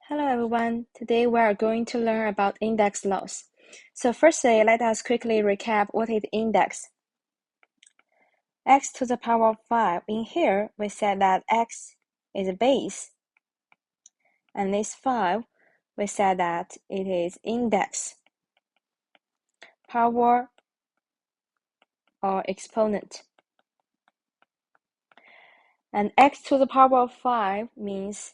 Hello everyone, today we are going to learn about index laws. So firstly, let us quickly recap what is index. X to the power of 5. In here, we said that x is a base. And this 5, we said that it is index, power, or exponent. And x to the power of 5 means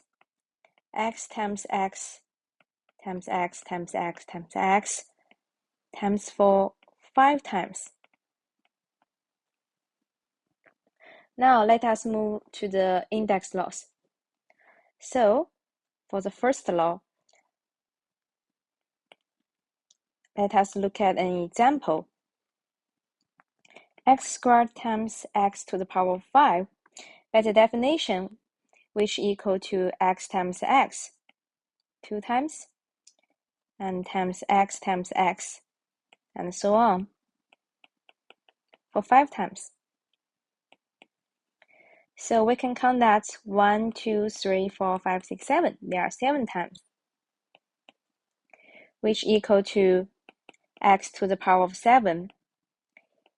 x times x times x times x times x times for 5 times. Now let us move to the index laws. So for the first law, let us look at an example. X squared times x to the power of 5. That's a definition which equal to x times x 2 times and times x, and so on for 5 times. So we can count that 1, 2, 3, 4, 5, 6, 7. There are 7 times, which equal to x to the power of 7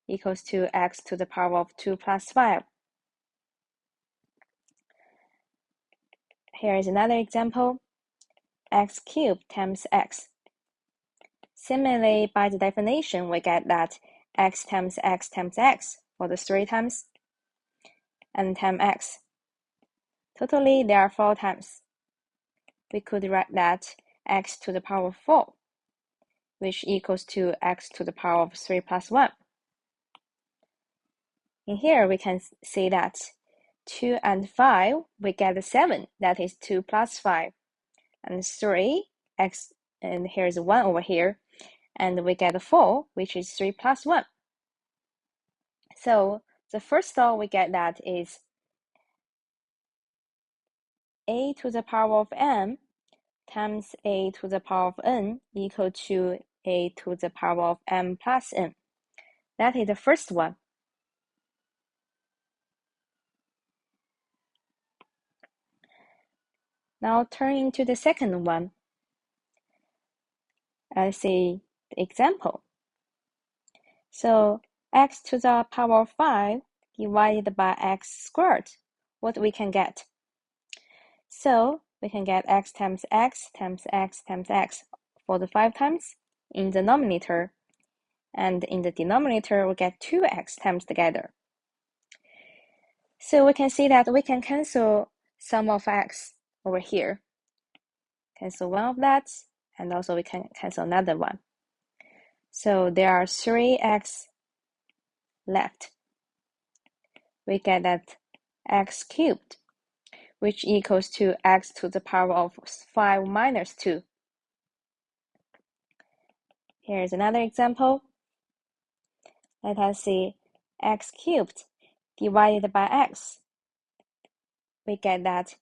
equals to x to the power of 2 plus 5. Here is another example, x cubed times x. Similarly, by the definition, we get that x times x times x for the 3 times, and times x. Totally, there are 4 times. We could write that x to the power of 4, which equals to x to the power of 3 plus 1. In here, we can see that 2 and 5, we get 7, that is 2 plus 5, and 3, x, and here's 1 over here, and we get 4, which is 3 plus 1. So the first law we get that is a to the power of m times a to the power of n equal to a to the power of m plus n. That is the first one. Now turning to the second one. Let's see the example. So x to the power of 5 divided by x squared, what we can get? So we can get x times x times x times x for the 5 times in the numerator, and in the denominator we get 2x times together. So we can see that we can cancel sum of x over here. Cancel one of that, and also we can cancel another one. So there are 3x left. We get that x cubed, which equals to x to the power of 5 minus 2. Here's another example. Let us see x cubed divided by x. We get that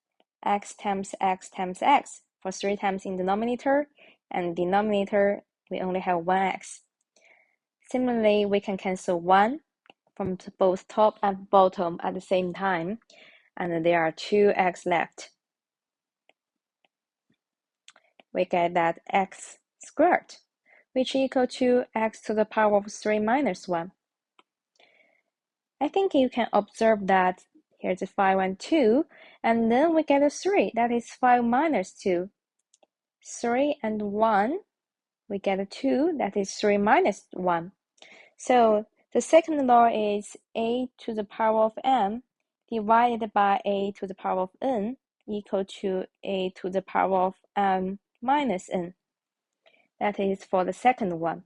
x times x times x for 3 times in the denominator, and denominator we only have 1x. Similarly, we can cancel 1 from both top and bottom at the same time, and there are 2x left. We get that x squared, which equal to x to the power of 3 minus 1. I think you can observe that here's a 5 and 2, and then we get a 3, that is 5 minus 2. 3 and 1, we get a 2, that is 3 minus 1. So the second law is a to the power of m divided by a to the power of n equal to a to the power of m minus n. That is for the second one.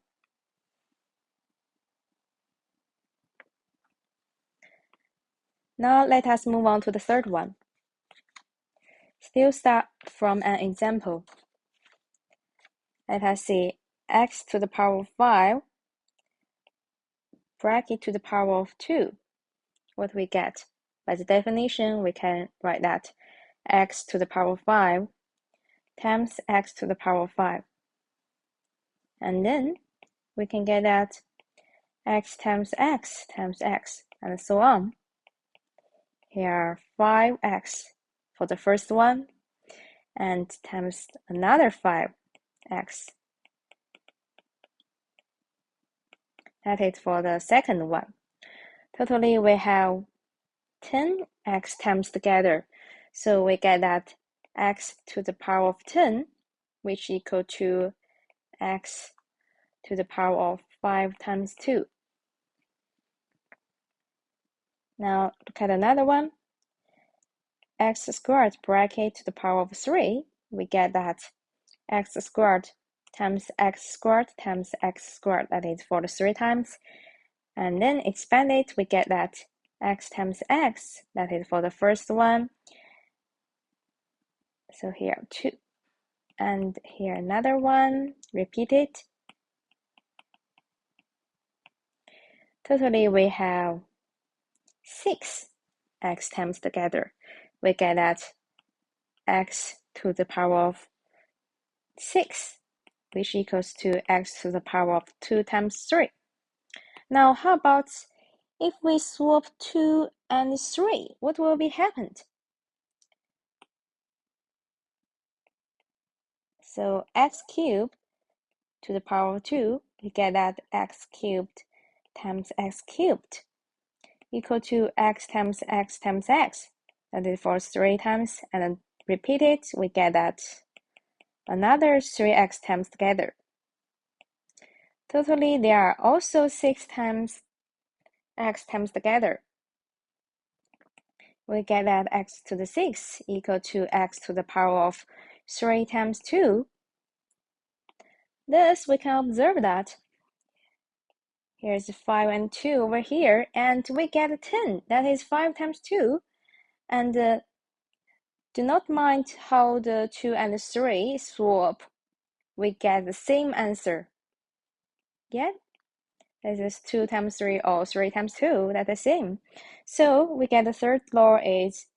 Now let us move on to the third one. Still start from an example. Let us see x to the power of 5 bracket to the power of 2. What we get? By the definition, we can write that x to the power of 5 times x to the power of 5. And then we can get that x times x times x, and so on. Here are 5x for the first one, and times another 5x. That is for the second one. Totally, we have 10x times together. So we get that x to the power of 10, which equal to x to the power of 5 times 2. Now look at another one. X squared bracket to the power of 3. We get that x squared times x squared times x squared. That is for the 3 times. And then expand it, we get that x times x. That is for the first one. So here 2. And here another one. Repeat it. Totally, we have 6 x times together. We get that x to the power of 6, which equals to x to the power of 2 times 3. Now, how about if we swap 2 and 3? What will be happened? So x cubed to the power of 2, we get that x cubed times x cubed equal to x times x times x. That is for 3 times, and then repeat it, we get that another 3x times together. Totally, there are also 6 times x times together. We get that x to the 6 equal to x to the power of 3 times 2. Thus, we can observe that here's 5 and 2 over here, and we get 10. That is 5 times 2. And do not mind how the 2 and 3 swap. We get the same answer. Yeah? This is 2 times 3 or 3 times 2. That's the same. So we get the third law is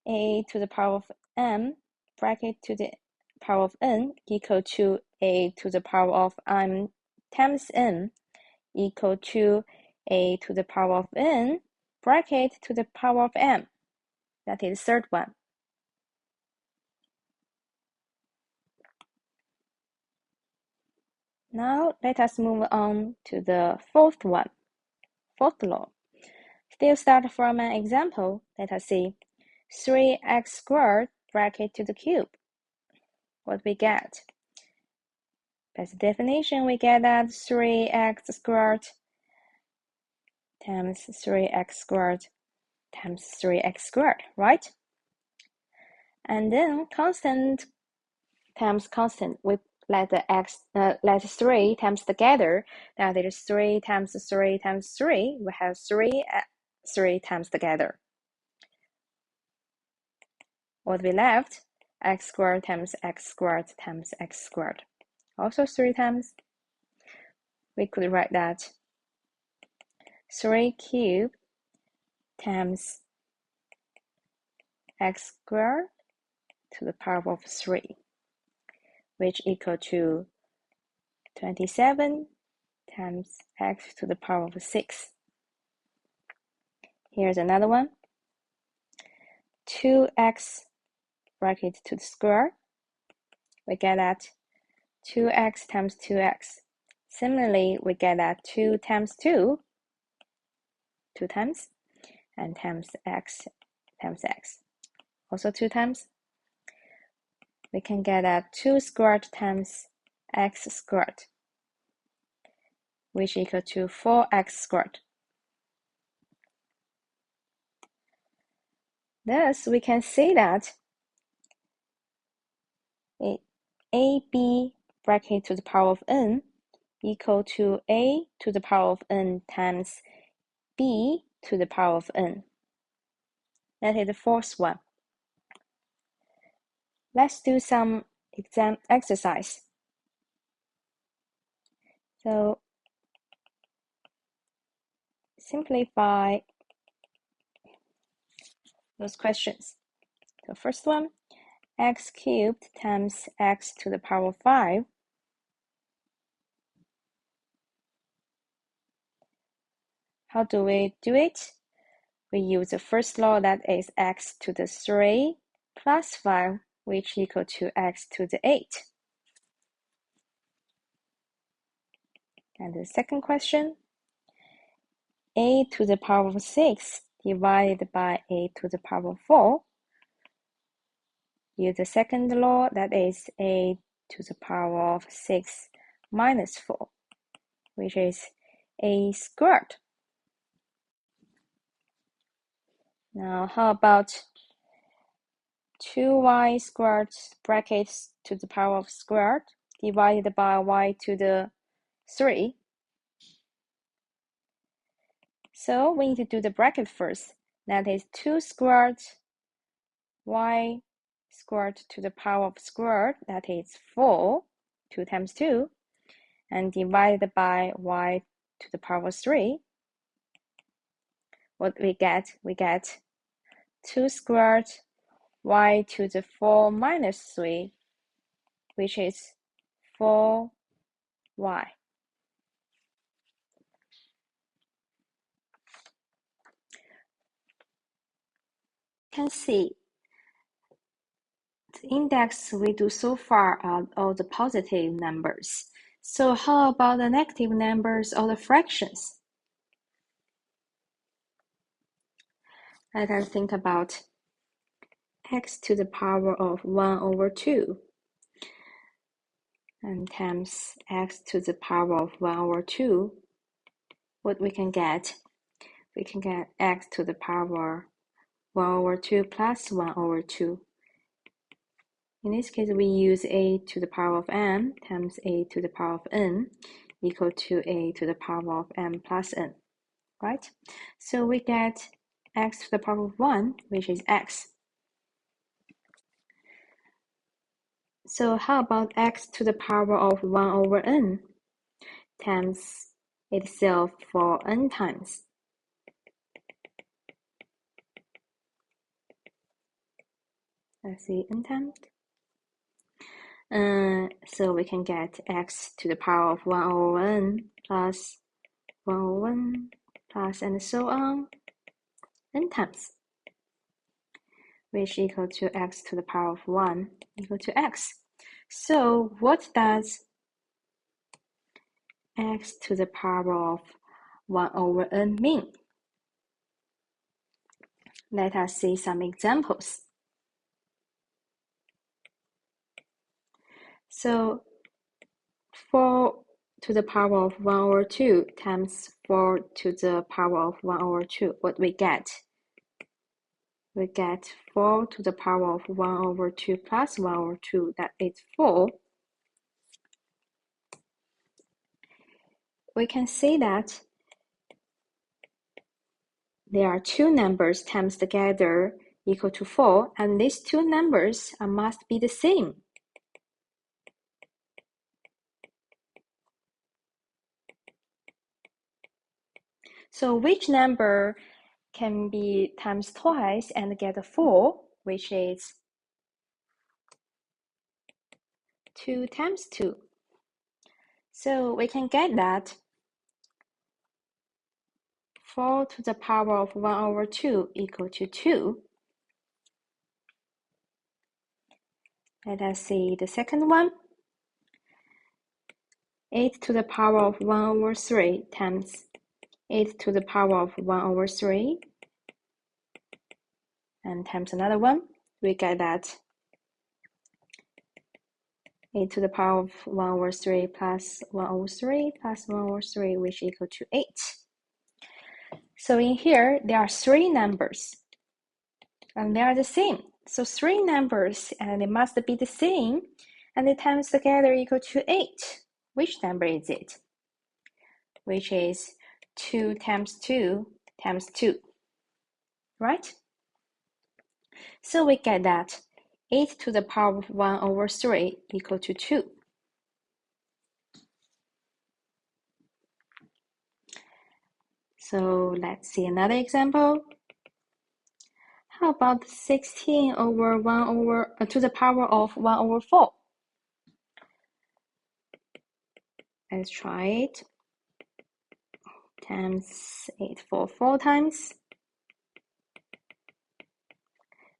a to the power of m bracket to the power of n equal to a to the power of m times n equal to a to the power of n bracket to the power of m. That is the third one. Now let us move on to the fourth one, fourth law. Still start from an example. Let us see. 3x squared bracket to the cube. What we get? By the definition, we get that 3x squared times 3x squared times 3x squared, right? And then constant times constant, we let the let 3 times together. That is 3 times 3 times 3. We have 3 times together. What we left? X squared times x squared times x squared. Also 3 times. We could write that 3 cubed times x squared to the power of 3, which equal to 27 times x to the power of 6. Here's another one. 2x bracket to the square. We get that 2x times 2x. Similarly, we get that 2 times 2, 2 times, and times x, also 2 times. We can get that 2 squared times x squared, which equal to 4x squared. Thus, we can say that AB bracket to the power of n equal to a to the power of n times b to the power of n. That is the fourth one. Let's do some exam exercise. So simplify those questions. So first one, x cubed times x to the power of 5. How do we do it? We use the first law, that is x to the 3 plus 5, which equal to x to the 8. And the second question, a to the power of 6 divided by a to the power of 4. Use the second law, that is a to the power of 6 minus 4, which is a squared. Now, how about 2y squared brackets to the power of squared divided by y to the 3? So we need to do the bracket first. That is 2 squared y squared to the power of squared, that is 4, 2 times 2, and divided by y to the power of 3. What we get? We get 2 squared y to the 4 minus 3, which is 4y. You can see the index we do so far are all the positive numbers. So how about the negative numbers or the fractions? Let us think about x to the power of 1 over 2 and times x to the power of 1 over 2. What we can get? We can get x to the power 1 over 2 plus 1 over 2. In this case, we use a to the power of m times a to the power of n equal to a to the power of m plus n, right? So we get x to the power of 1, which is x. So how about x to the power of 1 over n times itself for n times? Let's see, n times. So we can get x to the power of 1 over n plus 1 over 1 plus and so on n times, which equal to x to the power of 1 equal to x. So what does x to the power of 1 over n mean? Let us see some examples. So 4 to the power of 1 over 2 times 4 to the power of 1 over 2, what we get? We get 4 to the power of 1 over 2 plus 1 over 2, that is 4. We can see that there are two numbers times together equal to 4, and these two numbers must be the same. So which number can be times twice and get a 4, which is 2 times 2. So we can get that 4 to the power of 1 over 2 equal to 2. Let us see the second one. 8 to the power of 1 over 3 times 8 to the power of 1 over 3 and times another one. We get that 8 to the power of 1 over 3 plus 1 over 3 plus 1 over 3, which equal to 8. So in here, there are three numbers, and they are the same. So three numbers, and they must be the same, and the times together equal to 8. Which number is it? Which is 2 times 2 times 2, right? So we get that 8 to the power of 1 over 3 equal to 2. So let's see another example. How about 16 over 1 over to the power of 1 over 4? Let's try it. Times 8 for 4 times.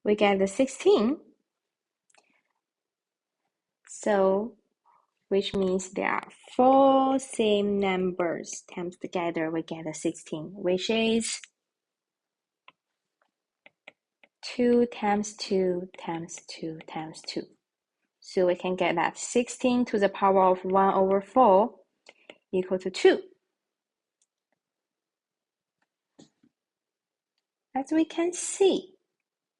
We get the 16. So, which means there are 4 same numbers times together, we get a 16, which is 2 times 2 times 2 times 2. So we can get that 16 to the power of 1 over 4 equal to 2. As we can see,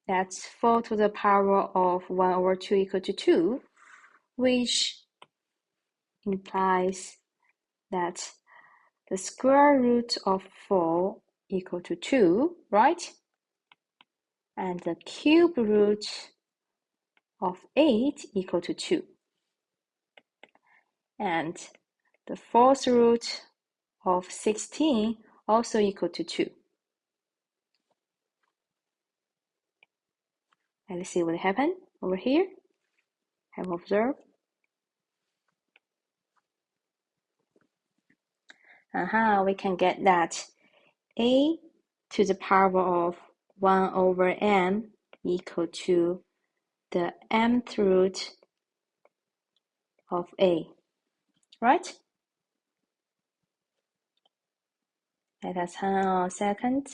that's 4 to the power of 1 over 2 equal to 2, which implies that the square root of 4 equal to 2, right? And the cube root of 8 equal to 2. And the fourth root of 16 also equal to 2. And let's see what happened over here. Have observed. We can get that a to the power of 1 over m equal to the mth root of a, right? Let us hang on a second.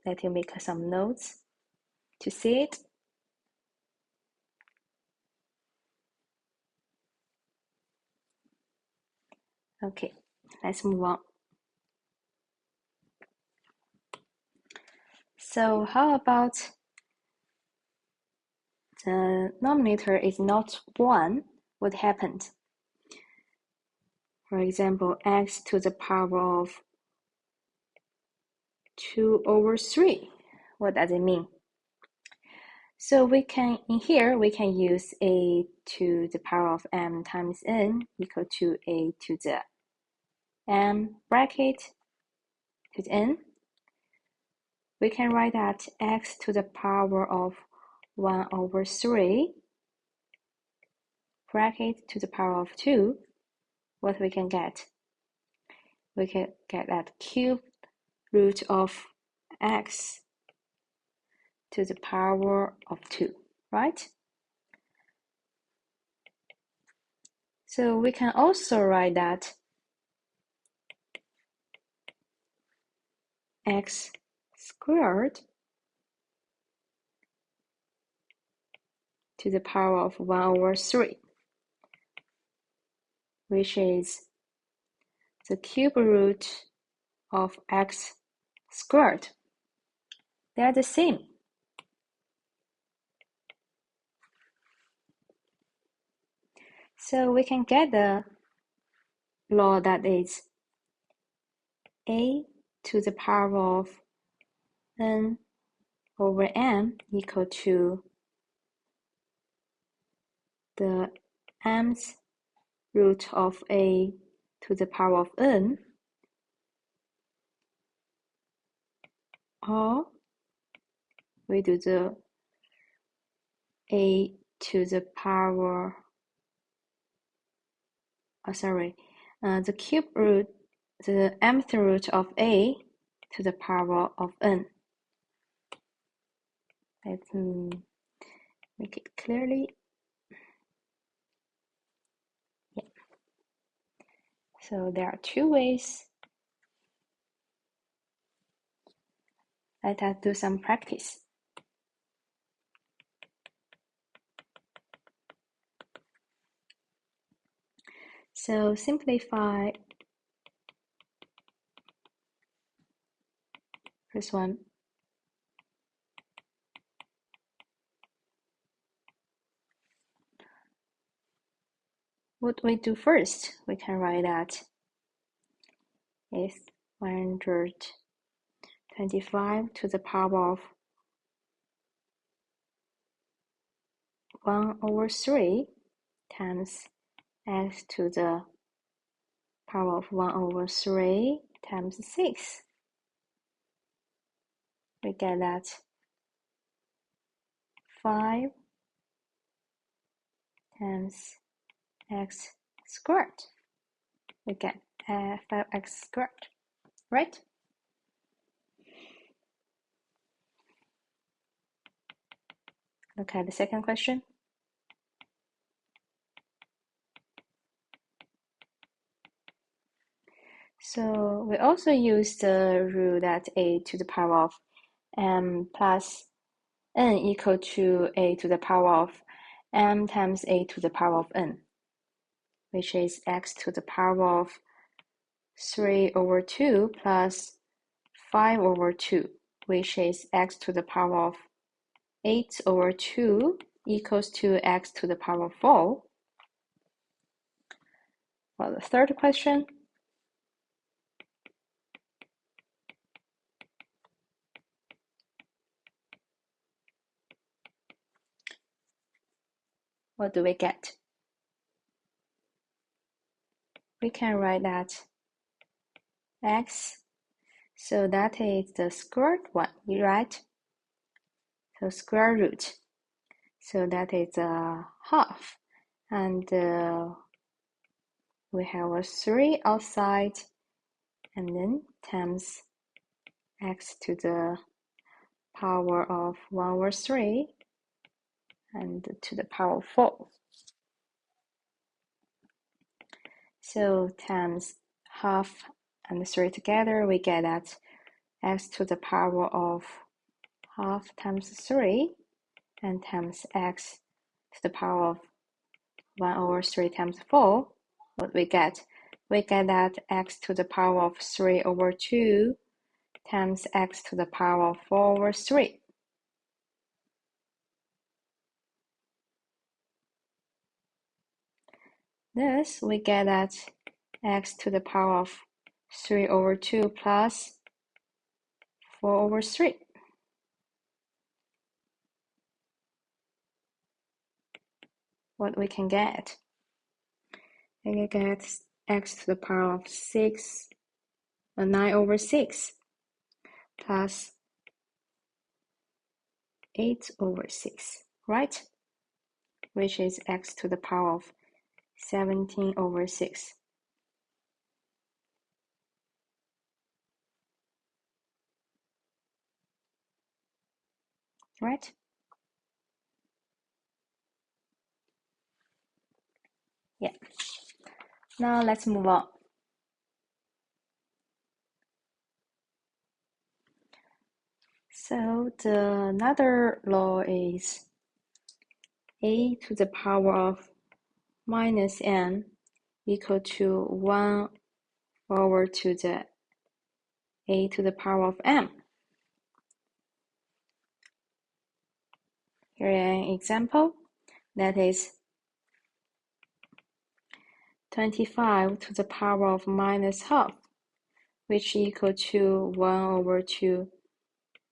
Let me make some notes to see it. Okay, let's move on. So how about the denominator is not 1? What happened? For example, x to the power of 2 over 3. What does it mean? So we can, in here, we can use a to the power of m times n equal to a to the m bracket to the n. We can write that x to the power of 1 over 3 bracket to the power of 2. What we can get? We can get that cube root of x to the power of 2, right? So we can also write that x squared to the power of 1 over 3, which is the cube root of x squared. They are the same. So we can get the law that is a to the power of n over m equal to the mth root of a to the power of n, or we do the a to the power, the cube root, the mth root of a to the power of n. Let me make it clearly. Yeah. So there are 2 ways. Let us do some practice. So simplify first one. What we do first, we can write that is 125 to the power of 1 over 3 times x to the power of 1 over 3 times 6. We get that 5 times x squared. We get 5x squared, right? Look at the second question. So we also use the rule that a to the power of m plus n equal to a to the power of m times a to the power of n, which is x to the power of 3 over 2 plus 5 over 2, which is x to the power of 8 over 2 equals to x to the power of 4. For the third question, what do we get? We can write that x, so that is the squared one, right? So square root, so that is half, and we have a 3 outside, and then times x to the power of 1 over 3 and to the power of 4. So times half and 3 together, we get that x to the power of half times 3 and times x to the power of 1 over 3 times 4. What we get? We get that x to the power of 3 over 2 times x to the power of 4 over 3. Thus, we get that x to the power of 3 over 2 plus 4 over 3. What we can get? We can get x to the power of 9 over 6 plus 8 over 6, right? Which is x to the power of 17 over 6. Right? Yeah. Now let's move on. So another law is a to the power of minus n equal to 1 over to the a to the power of m. Here an example, that is 25 to the power of minus half, which equal to 1 over to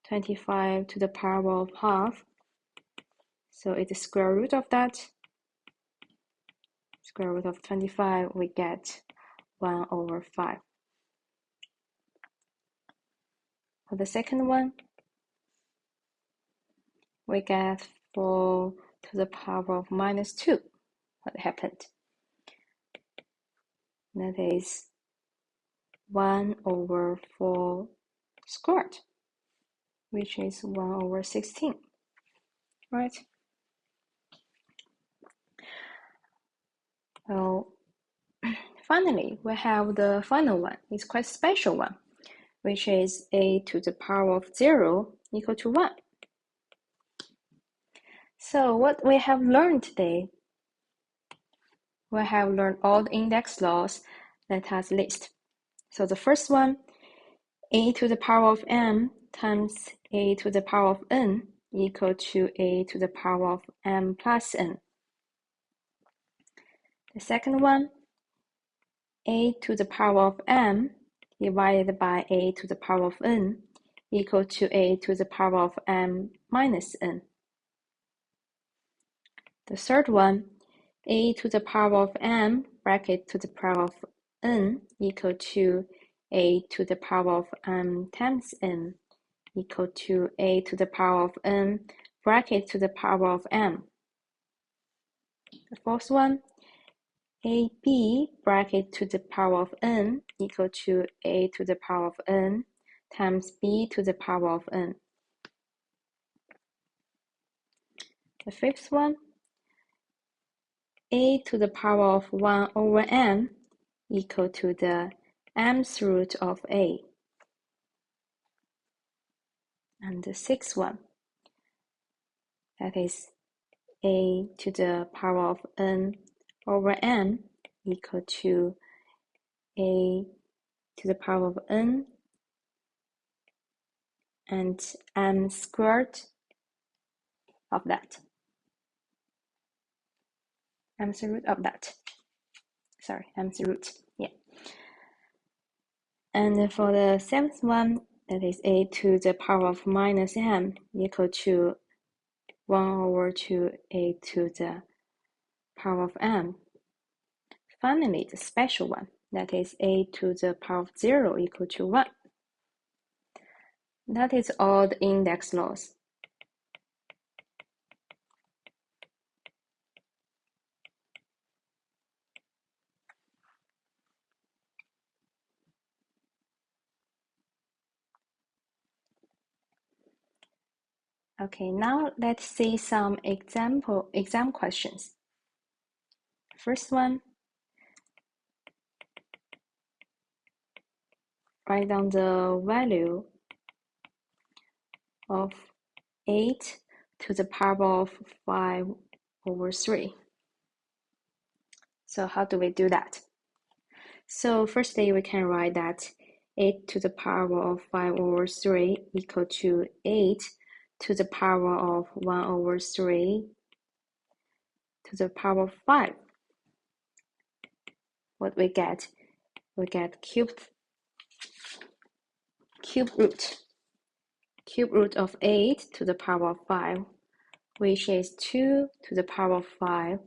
25 to the power of half. So it's the square root of that. Square root of 25, we get 1 over 5. For the second one, we get 4 to the power of minus 2. What happened? That is 1 over 4 squared, which is 1 over 16, right? Well, finally, we have the final one. It's quite special one, which is a to the power of 0 equal to 1. So what we have learned today, we have learned all the index laws. Let us list. So the first one, a to the power of m times a to the power of n equal to a to the power of m plus n. The second one, a to the power of m divided by a to the power of n equal to a to the power of m minus n. The third one, a to the power of m bracket to the power of n equal to a to the power of m times n equal to a to the power of n bracket to the power of m. The fourth one, ab bracket to the power of n equal to a to the power of n times b to the power of n. The fifth one, a to the power of 1 over m equal to the mth root of a. And the sixth one, that is a to the power of n over n equal to a to the power of n and m squared of that. Mth root of that. Sorry, mth root. Yeah. And for the seventh one, that is a to the power of minus m equal to 1 over 2a to the power of m. Finally, the special one, that is a to the power of 0 equal to 1. That is all the index laws. Okay, now let's see some exam questions. First one, write down the value of 8 to the power of 5 over 3. So how do we do that? So firstly, we can write that 8 to the power of 5 over 3 equal to 8 to the power of 1 over 3 to the power of 5. What we get? We get cube root. Cube root of 8 to the power of 5, which is 2 to the power of 5,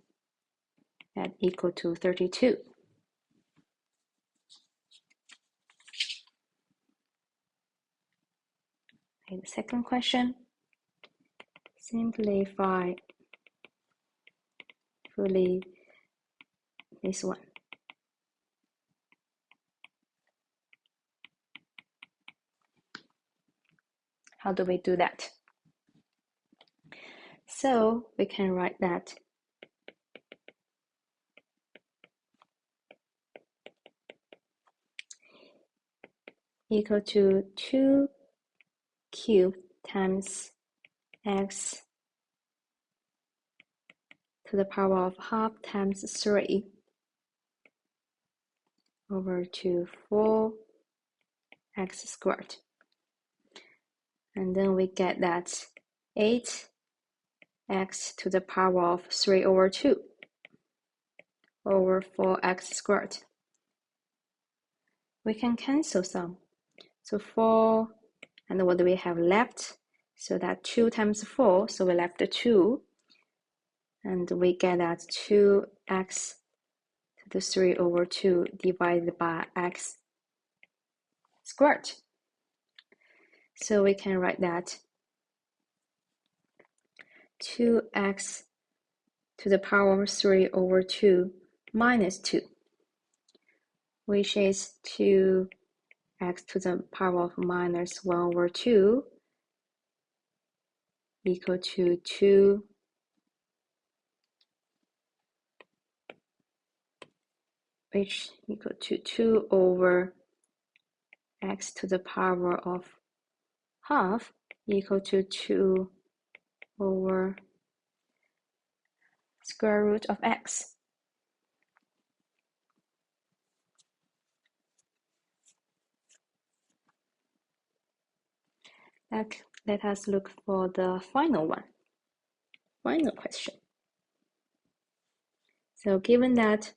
and equal to 32. Okay, the second question, simplify fully this one. How do we do that? So we can write that equal to 2 cubed times x to the power of half times 3 over 4x squared. And then we get that 8x to the power of 3 over 2 over 4x squared. We can cancel some. So 4, and what do we have left? So that 2 times 4, so we left the 2. And we get that 2x to the 3 over 2 divided by x squared. So we can write that 2x to the power of 3 over 2 minus 2, which is 2x to the power of minus 1 over 2 equal to 2 which equal to 2 over x to the power of half equal to 2 over square root of x. Let us look for the final one. Final question. So given that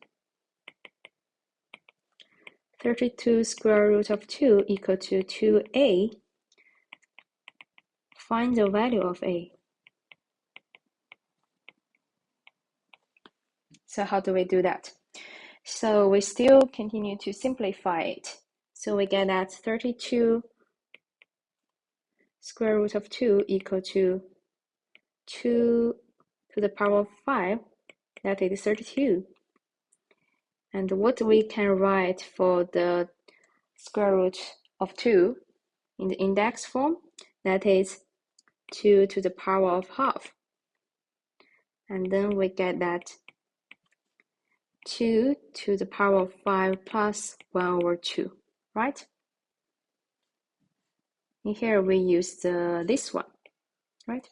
32 square root of 2 equal to 2a, find the value of a. So how do we do that? So we still continue to simplify it. So we get that 32 square root of 2 equal to 2 to the power of 5, that is 32. And what we can write for the square root of 2 in the index form, that is 2 to the power of half. And then we get that 2 to the power of 5 plus 1 over 2. right? In here we use this one, right?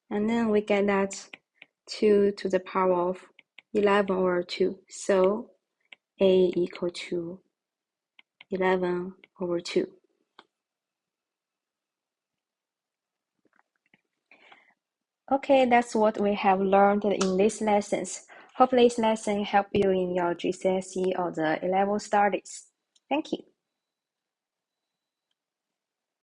And then we get that 2 to the power of 11 over 2. So A equal to 11 over 2. Okay, that's what we have learned in these lessons. Hope this lesson help you in your GCSE or the A-level studies. Thank you.